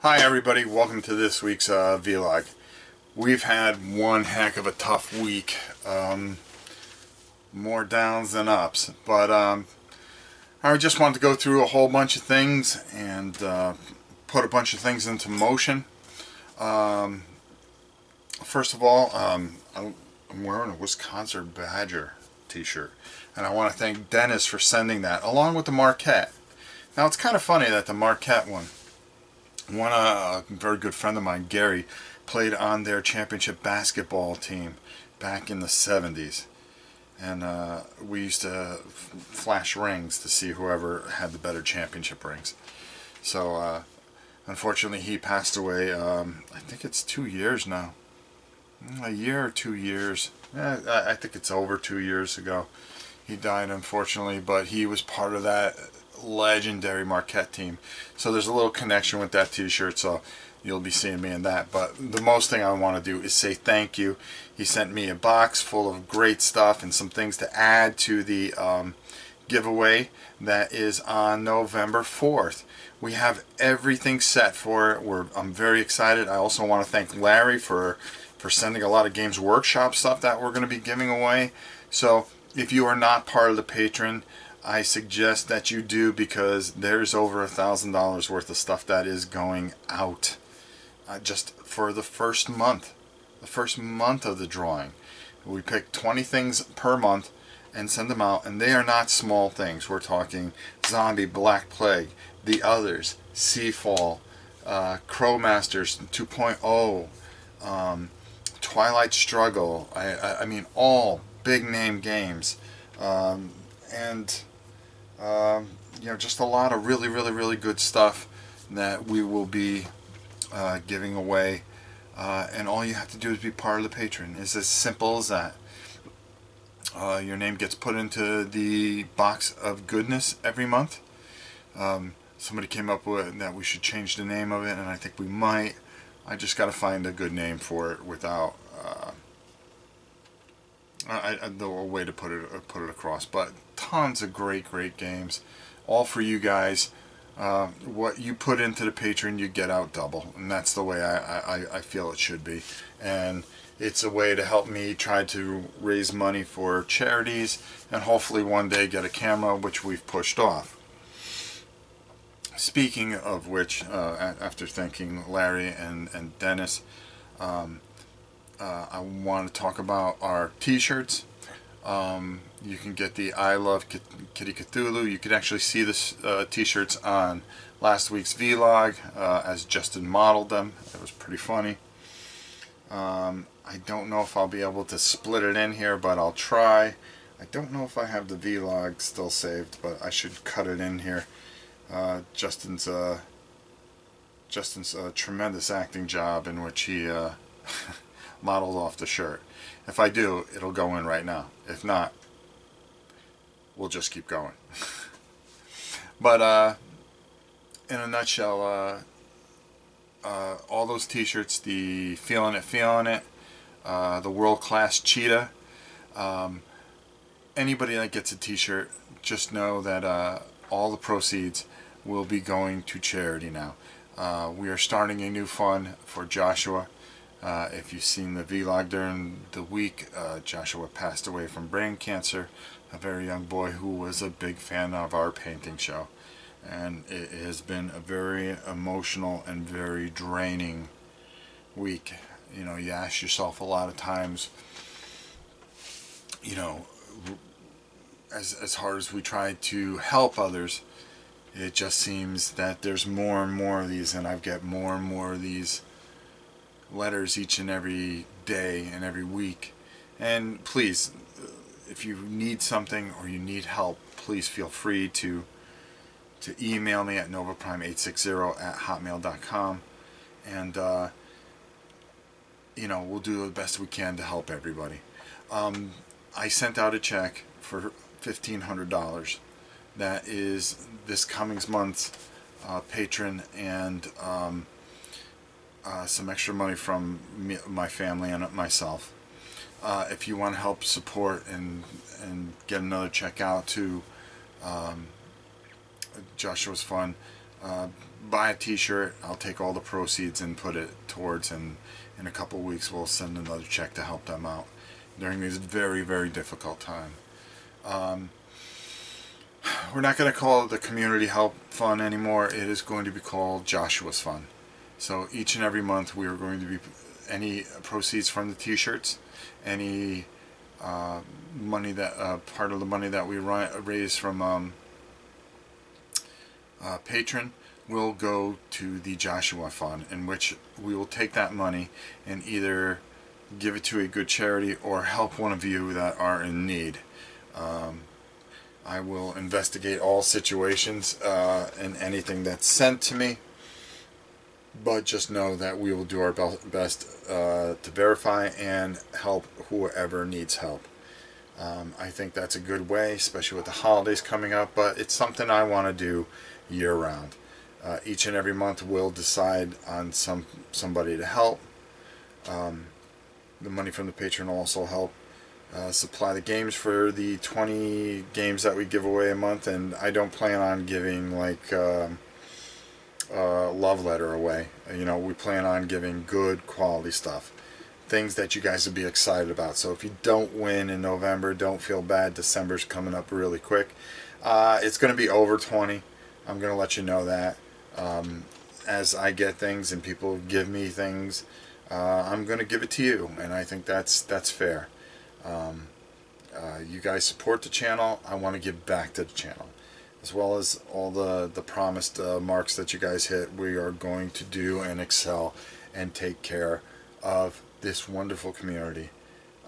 Hi everybody, welcome to this week's vlog. We've had one heck of a tough week, more downs than ups, but I just wanted to go through a whole bunch of things and put a bunch of things into motion. First of all, I'm wearing a Wisconsin Badger t-shirt, and I want to thank Dennis for sending that, along with the Marquette. Now it's kind of funny that the Marquette one, a very good friend of mine, Gary, played on their championship basketball team back in the 70s. And we used to flash rings to see whoever had the better championship rings. So unfortunately he passed away, I think it's 2 years now. A year or 2 years. I think it's over 2 years ago. He died, unfortunately, but he was part of that legendary Marquette team. So there's a little connection with that t-shirt, so you'll be seeing me in that. But the most thing I want to do is say thank you. He sent me a box full of great stuff and some things to add to the giveaway that is on November 4th. We have everything set for it. I'm very excited. I also want to thank Larry for sending a lot of Games Workshop stuff that we're going to be giving away. So if you are not part of the patron, I suggest that you do, because there's over $1,000 worth of stuff that is going out just for the first month of the drawing. We pick 20 things per month and send them out, and they are not small things. We're talking Zombie, Black Plague, The Others, Seafall, Crowmasters 2.0, Twilight Struggle. I mean, all big name games, and you know, just a lot of really good stuff that we will be giving away. And all you have to do is be part of the patron. It's as simple as that. Your name gets put into the box of goodness every month. Somebody came up with that we should change the name of it, and I think we might. I just got to find a good name for it without a way to put it across. But tons of great games, all for you guys. What you put into the Patreon, you get out double, and that's the way I feel it should be. And it's a way to help me try to raise money for charities, and hopefully one day get a camera, which we've pushed off. Speaking of which, after thanking Larry and Dennis, I want to talk about our t-shirts. You can get the I Love Kitty Cthulhu. You could actually see the t-shirts on last week's vlog as Justin modeled them. It was pretty funny. I don't know if I'll be able to split it in here, but I'll try. I don't know if I have the vlog still saved, but I should cut it in here. Justin's tremendous acting job in which he modeled off the shirt. If I do, it'll go in right now. If not, we'll just keep going. But in a nutshell, all those t-shirts, the Feeling It, the World Class Cheetah, anybody that gets a t-shirt, just know that all the proceeds will be going to charity now. We are starting a new fund for Joshua. If you've seen the vlog during the week, Joshua passed away from brain cancer, a very young boy who was a big fan of our painting show. And it has been a very emotional and very draining week. You know, you ask yourself a lot of times, you know, as hard as we try to help others, it just seems that there's more and more of these, and I get more and more of these letters each and every day and every week. And please, if you need something or you need help, please feel free to email me at novaprime860@hotmail.com, and you know, we'll do the best we can to help everybody. I sent out a check for $1,500. That is this coming month's patron, and some extra money from my family and myself. If you want to help support and get another check out to Joshua's Fund, buy a t-shirt, I'll take all the proceeds and put it towards, and in a couple weeks we'll send another check to help them out during this very, very difficult time. We're not going to call it the Community Help Fund anymore. It is going to be called Joshua's Fund. So each and every month we are going to be, any proceeds from the t-shirts, any money that part of the money that we raise from Patreon will go to the Joshua Fund, in which we will take that money and either give it to a good charity or help one of you that are in need. I will investigate all situations and anything that's sent to me, but just know that we will do our best to verify and help whoever needs help. I think that's a good way, especially with the holidays coming up, but it's something I want to do year round. Each and every month we'll decide on somebody to help. The money from the Patreon will also help supply the games for the 20 games that we give away a month, and I don't plan on giving like love letter away. You know, we plan on giving good quality stuff, things that you guys would be excited about. So if you don't win in November, don't feel bad. December's coming up really quick. It's going to be over 20. I'm going to let you know that as I get things and people give me things, I'm going to give it to you, and I think that's fair. You guys support the channel. I want to give back to the channel, as well as all the promised marks that you guys hit. We are going to do and excel and take care of this wonderful community.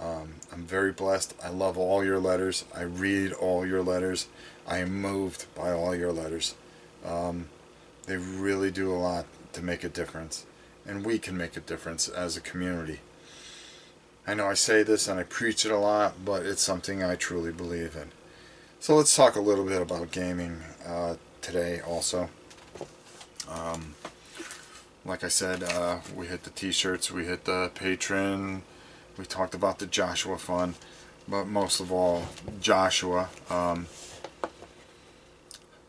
I'm very blessed. I love all your letters. I read all your letters. I am moved by all your letters. They really do a lot to make a difference, and we can make a difference as a community. I know I say this and I preach it a lot, but it's something I truly believe in. So let's talk a little bit about gaming today also. Like I said, we hit the t-shirts, we hit the Patreon, we talked about the Joshua Fund, but most of all, Joshua.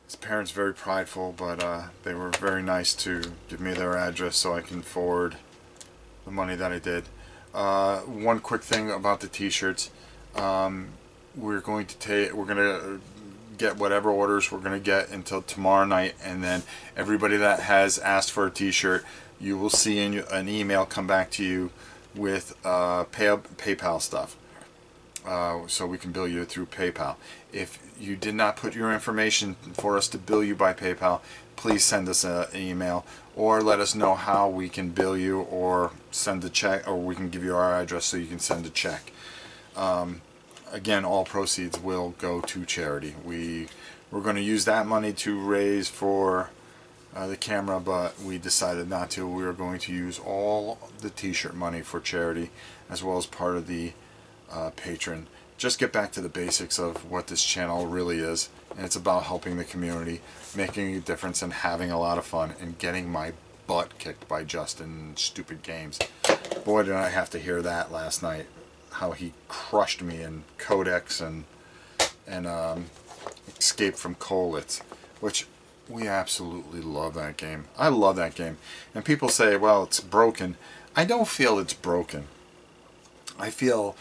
His parents very prideful, but they were very nice to give me their address so I can forward the money that I did. One quick thing about the t-shirts. We're going to get whatever orders we're going to get until tomorrow night, and then everybody that has asked for a t-shirt, you will see in an email come back to you with PayPal stuff, so we can bill you through PayPal. If you did not put your information for us to bill you by PayPal, please send us an email or let us know how we can bill you, or send a check, or we can give you our address so you can send a check. Again, all proceeds will go to charity. We're going to use that money to raise for the camera, but we decided not to. We are going to use all the t-shirt money for charity, as well as part of the Patreon. Just get back to the basics of what this channel really is, and it's about helping the community, making a difference, and having a lot of fun, and getting my butt kicked by Justin in stupid games. Boy, did I have to hear that last night, how he crushed me in Codex and Escape from Kolitz, which we absolutely love that game. I love that game. And people say, well, it's broken. I don't feel it's broken. I feel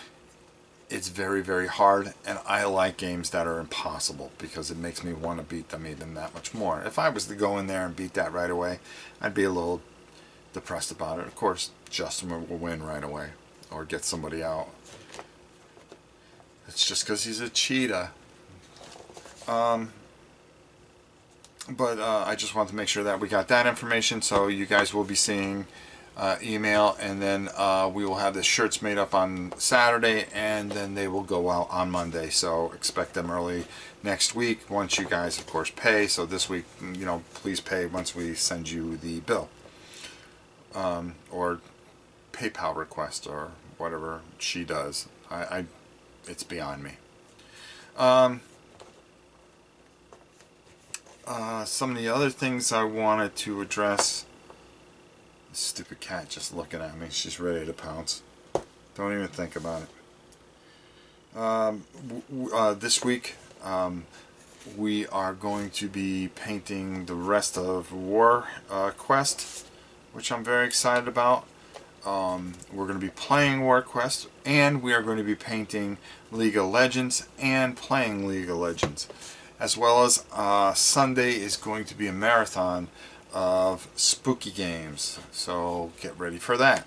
it's very, very hard, and I like games that are impossible because it makes me want to beat them even that much more. If I was to go in there and beat that right away, I'd be a little depressed about it. Of course, Justin will win right away or get somebody out. It's just because he's a cheetah. But I just wanted to make sure that we got that information, so you guys will be seeing email, and then we will have the shirts made up on Saturday, and then they will go out on Monday, so expect them early next week, once you guys of course pay. So this week, you know, please pay once we send you the bill, or PayPal request, or whatever she does. It's beyond me. Some of the other things I wanted to address. This stupid cat just looking at me. She's ready to pounce. Don't even think about it. This week, we are going to be painting the rest of War Quest, which I'm very excited about. We're going to be playing War Quest, and we are going to be painting League of Legends and playing League of Legends. As well as Sunday is going to be a marathon of spooky games, so get ready for that.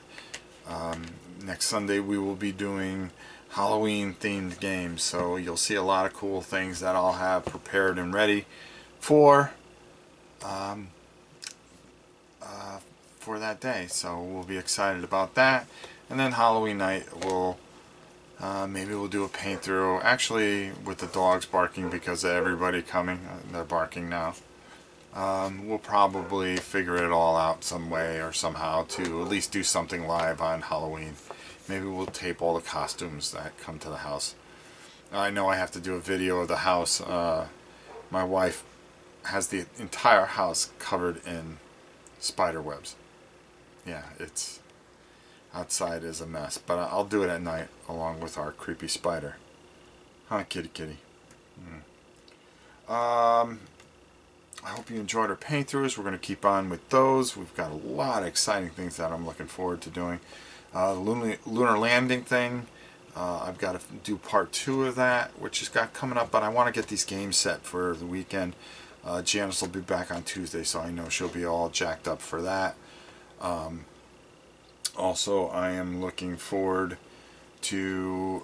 Next Sunday we will be doing Halloween themed games, so you'll see a lot of cool things that I'll have prepared and ready for that day, so we'll be excited about that. And then Halloween night we'll maybe we'll do a paint through, actually with the dogs barking because of everybody coming. They're barking now. We'll probably figure it all out some way or somehow to at least do something live on Halloween. Maybe we'll tape all the costumes that come to the house. I know I have to do a video of the house. My wife has the entire house covered in spider webs. Yeah, it's outside is a mess, but I'll do it at night along with our creepy spider. Huh, kitty kitty. I hope you enjoyed our paint throughs. We're going to keep on with those. We've got a lot of exciting things that I'm looking forward to doing. Lunar landing thing, I've got to do part 2 of that, which has got coming up, but I want to get these games set for the weekend. Janice will be back on Tuesday, so I know she'll be all jacked up for that. Also, I am looking forward to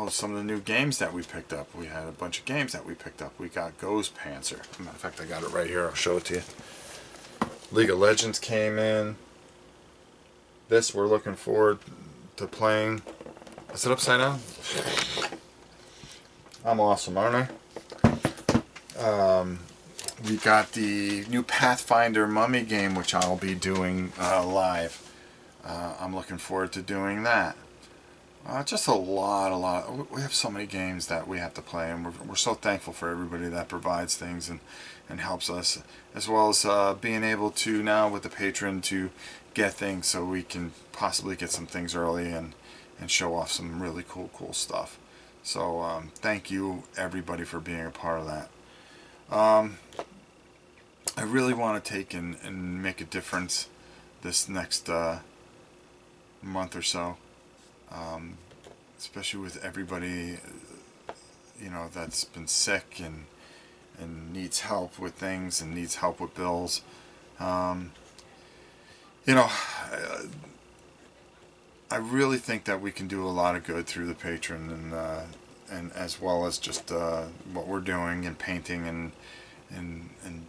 some of the new games that we picked up. We had a bunch of games that we picked up. We got Ghost Panzer. As a matter of fact, I got it right here. I'll show it to you. League of Legends came in. This we're looking forward to playing. Is it upside down? I'm awesome, aren't I? We got the new Pathfinder Mummy game, which I'll be doing live. I'm looking forward to doing that. Just a lot. We have so many games that we have to play, and we're so thankful for everybody that provides things and helps us, as well as being able to now with the Patreon to get things so we can possibly get some things early and show off some really cool stuff. So thank you everybody for being a part of that. I really want to take and make a difference this next month or so, especially with everybody that's been sick and needs help with things and needs help with bills. I really think that we can do a lot of good through the Patreon, and as well as just what we're doing and painting and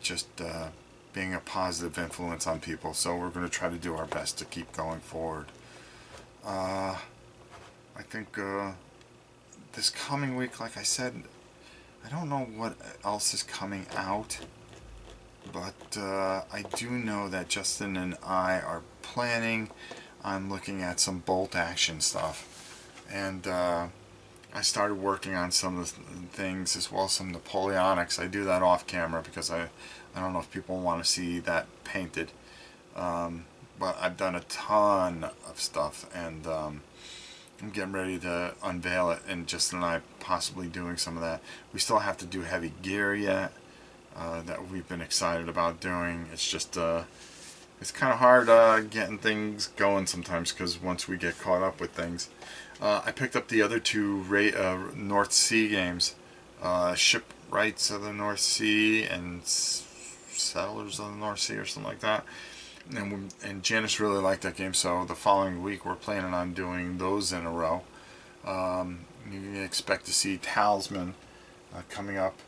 just being a positive influence on people. So we're going to try to do our best to keep going forward. I think this coming week, like I said, I don't know what else is coming out, but I do know that Justin and I are planning on looking at some bolt action stuff, and I started working on some of the things, as well as some Napoleonics. I do that off camera because I don't know if people want to see that painted, but I've done a ton of stuff, and I'm getting ready to unveil it, and Justin and I possibly doing some of that. We still have to do heavy gear yet, that we've been excited about doing. It's just it's kind of hard getting things going sometimes, because once we get caught up with things. I picked up the other 2 North Sea games, Shipwrights of the North Sea and Settlers of the North Sea, or something like that. And Janice really liked that game, so the following week we're planning on doing those in a row. You can expect to see Talisman coming up.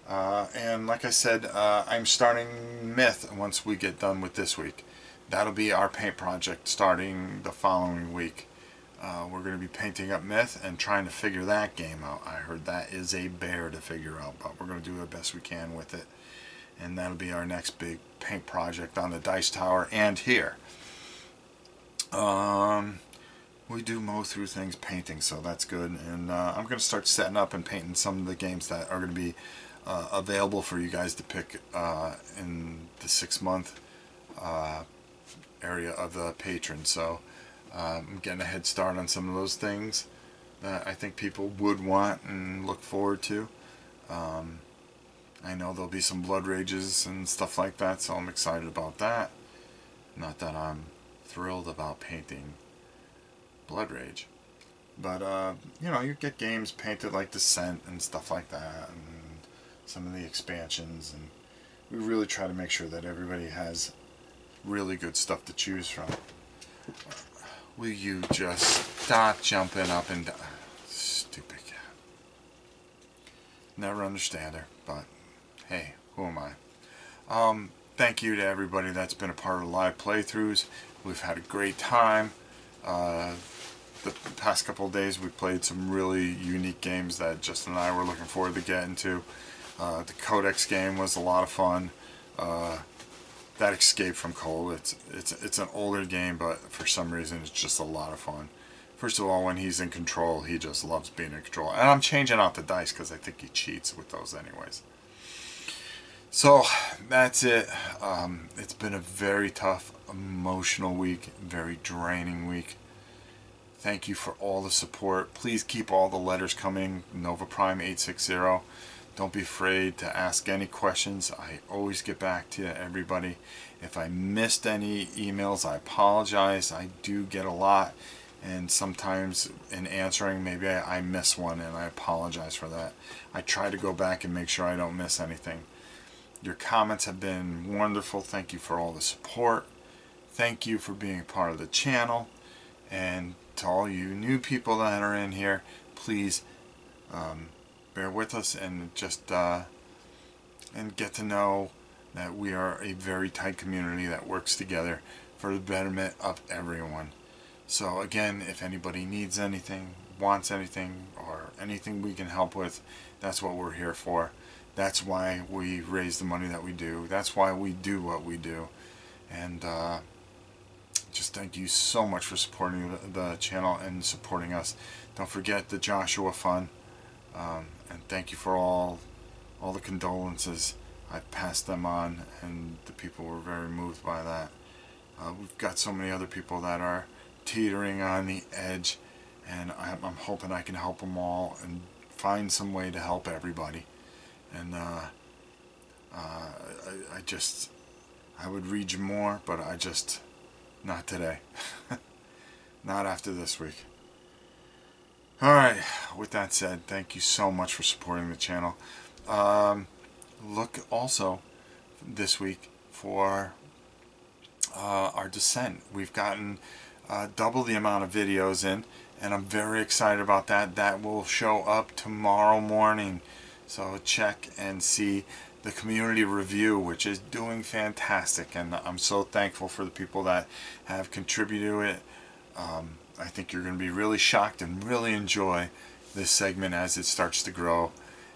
And like I said, I'm starting Myth once we get done with this week. That'll be our paint project starting the following week. We're going to be painting up Myth and trying to figure that game out. I heard that is a bear to figure out, but we're going to do the best we can with it. And that'll be our next big paint project on the Dice Tower and here. We do mow through things painting, so that's good. And I'm going to start setting up and painting some of the games that are going to be available for you guys to pick in the 6-month area of the Patreon. So I'm getting a head start on some of those things that I think people would want and look forward to. I know there'll be some blood rages and stuff like that, so I'm excited about that. Not that I'm thrilled about painting Blood Rage, but you know, you get games painted like Descent and stuff like that, and some of the expansions, and we really try to make sure that everybody has really good stuff to choose from. Will you just stop jumping up and down? Stupid cat. Never understand her, but hey, who am I? Thank you to everybody that's been a part of the live playthroughs. We've had a great time. The past couple of days we played some really unique games that Justin and I were looking forward to getting to. The Codex game was a lot of fun. That Escape from Cole, it's an older game, but for some reason it's just a lot of fun. First of all, when he's in control, he just loves being in control. And I'm changing out the dice because I think he cheats with those anyways. So that's it. It's been a very tough, emotional week, very draining week. Thank you for all the support. Please keep all the letters coming. Nova Prime 860. Don't be afraid to ask any questions. I always get back to everybody. If I missed any emails, I apologize. I do get a lot, and sometimes in answering, maybe I miss one, and I apologize for that. I try to go back and make sure I don't miss anything. Your comments have been wonderful. Thank you for all the support. Thank you for being a part of the channel. And to all you new people that are in here, please bear with us and just and get to know that we are a very tight community that works together for the betterment of everyone. So again, if anybody needs anything, wants anything, or anything we can help with, that's what we're here for. That's why we raise the money that we do. That's why we do what we do. And just thank you so much for supporting the channel and supporting us. Don't forget the Joshua Fund. And thank you for all the condolences. I've passed them on, and the people were very moved by that. We've got so many other people that are teetering on the edge, and I'm hoping I can help them all and find some way to help everybody. And I would read you more, but not today. Not after this week. Alright, with that said, thank you so much for supporting the channel. Look also this week for our Descent. We've gotten double the amount of videos in, and I'm very excited about that. That will show up tomorrow morning. So check and see the community review, which is doing fantastic, and I'm so thankful for the people that have contributed to it. I think you're going to be really shocked and really enjoy this segment as it starts to grow.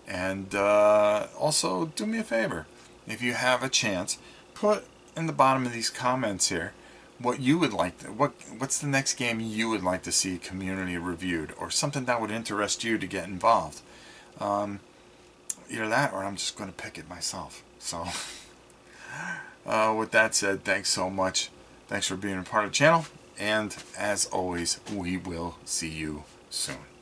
And also, do me a favor, if you have a chance, put in the bottom of these comments here what you would like to, what's the next game you would like to see community reviewed, or something that would interest you to get involved. Either that, or I'm just going to pick it myself. So with that said, thanks so much. Thanks for being a part of the channel, and as always, we will see you soon.